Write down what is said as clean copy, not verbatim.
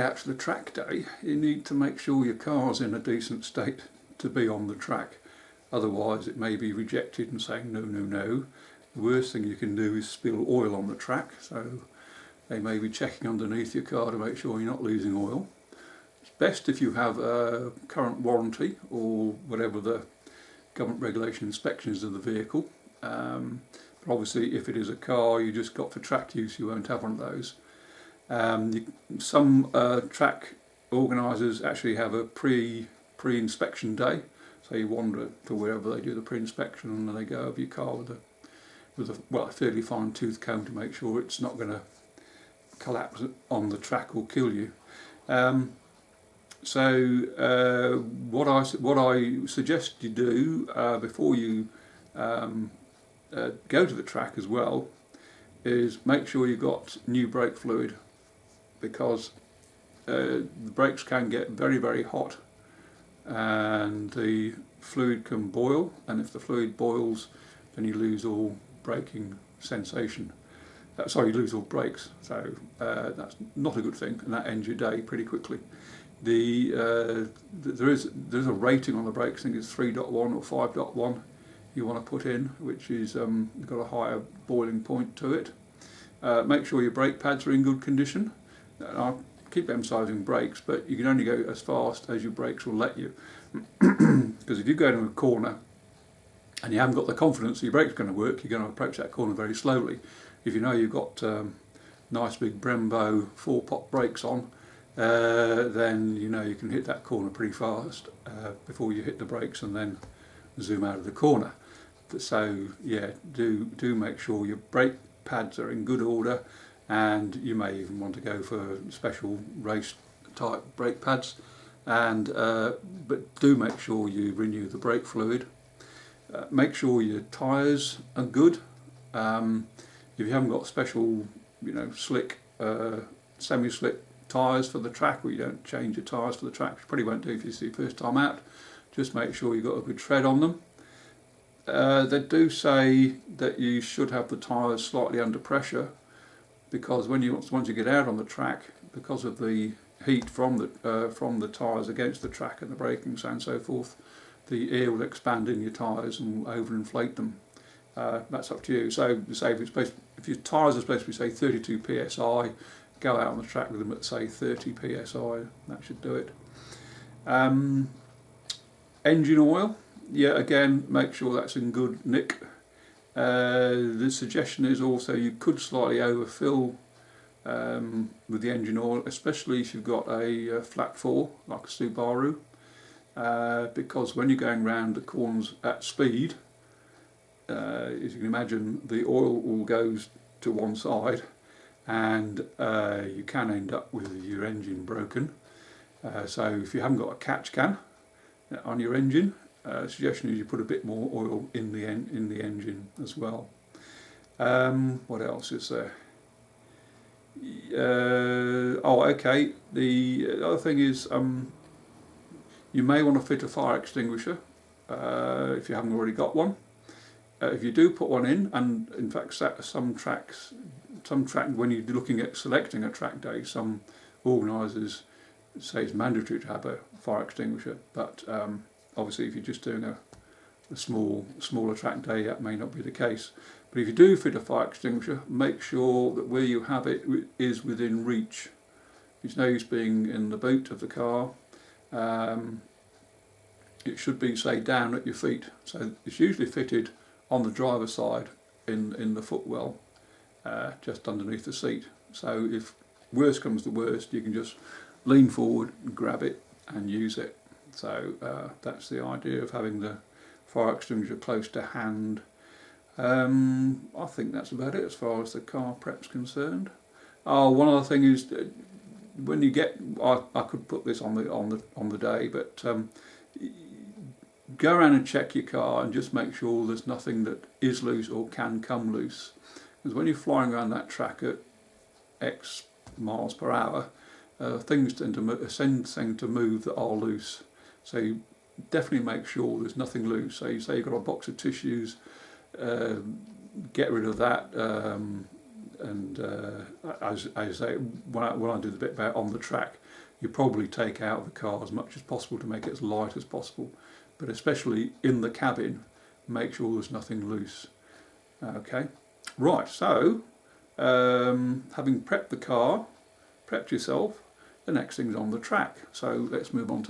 out to the track day, you need to make sure your car's in a decent state to be on the track. Otherwise it may be rejected and saying no, no, no. The worst thing you can do is spill oil on the track, so they may be checking underneath your car to make sure you're not losing oil. It's best if you have a current warranty or whatever the government regulation inspections of the vehicle. But obviously if it is a car you just got for track use, you won't have one of those. Some track organisers actually have a pre-inspection day, so you wander to wherever they do the pre-inspection and then they go over your car with a fairly fine tooth comb to make sure it's not going to collapse on the track or kill you. What I suggest you do before you go to the track as well is make sure you've got new brake fluid, because the brakes can get very, very hot and the fluid can boil, and if the fluid boils then you lose all braking sensation. You lose all brakes, so that's not a good thing, and that ends your day pretty quickly. There's a rating on the brakes, I think it's 3.1 or 5.1 you want to put in, which is got a higher boiling point to it. Make sure your brake pads are in good condition. I'll keep emphasising brakes, but you can only go as fast as your brakes will let you. Because if you go to a corner and you haven't got the confidence that your brake's going to work, you're going to approach that corner very slowly. If you know you've got nice big Brembo 4-pot brakes on, then you know you can hit that corner pretty fast before you hit the brakes and then zoom out of the corner. So yeah, do make sure your brake pads are in good order, and you may even want to go for special race type brake pads, and but do make sure you renew the brake fluid. Make sure your tyres are good. If you haven't got special, slick, semi-slick tyres for the track, or you don't change your tyres for the track, which you probably won't do if it's your first time out, just make sure you've got a good tread on them. They do say that you should have the tyres slightly under pressure, because once you get out on the track, because of the heat from the tyres against the track and the braking and so forth, the air will expand in your tyres and will overinflate them. That's up to you. So say if your tyres are supposed to be say 32 psi, go out on the track with them at say 30 psi. That should do it. Engine oil, yeah, again, make sure that's in good nick. The suggestion is also you could slightly overfill with the engine oil, especially if you've got a flat 4 like a Subaru, because when you're going round the corners at speed, as you can imagine, the oil all goes to one side, and you can end up with your engine broken. So if you haven't got a catch can on your engine, suggestion is you put a bit more oil in the engine as well. What else is there? Okay. The other thing is you may want to fit a fire extinguisher if you haven't already got one. If you do put one in, and in fact some track when you're looking at selecting a track day, some organisers say it's mandatory to have a fire extinguisher, but obviously if you're just doing a smaller track day, that may not be the case. But if you do fit a fire extinguisher, make sure that where you have it is within reach. It's no use being in the boot of the car. It should be, say, down at your feet. So it's usually fitted on the driver's side in the footwell, just underneath the seat. So if worst comes to worst, you can just lean forward and grab it and use it. So that's the idea of having the fire extinguisher close to hand. I think that's about it as far as the car prep's concerned. Oh, one other thing is when you get, I could put this on the day, but go around and check your car and just make sure there's nothing that is loose or can come loose. Because when you're flying around that track at X miles per hour, things tend to move that are loose. So you definitely make sure there's nothing loose. So you say you've got a box of tissues, get rid of that. and as I say, when I do the bit about on the track, you probably take out of the car as much as possible to make it as light as possible, but especially in the cabin, make sure there's nothing loose. Okay, right, so having prepped the car, prepped yourself, the next thing's on the track. So let's move on to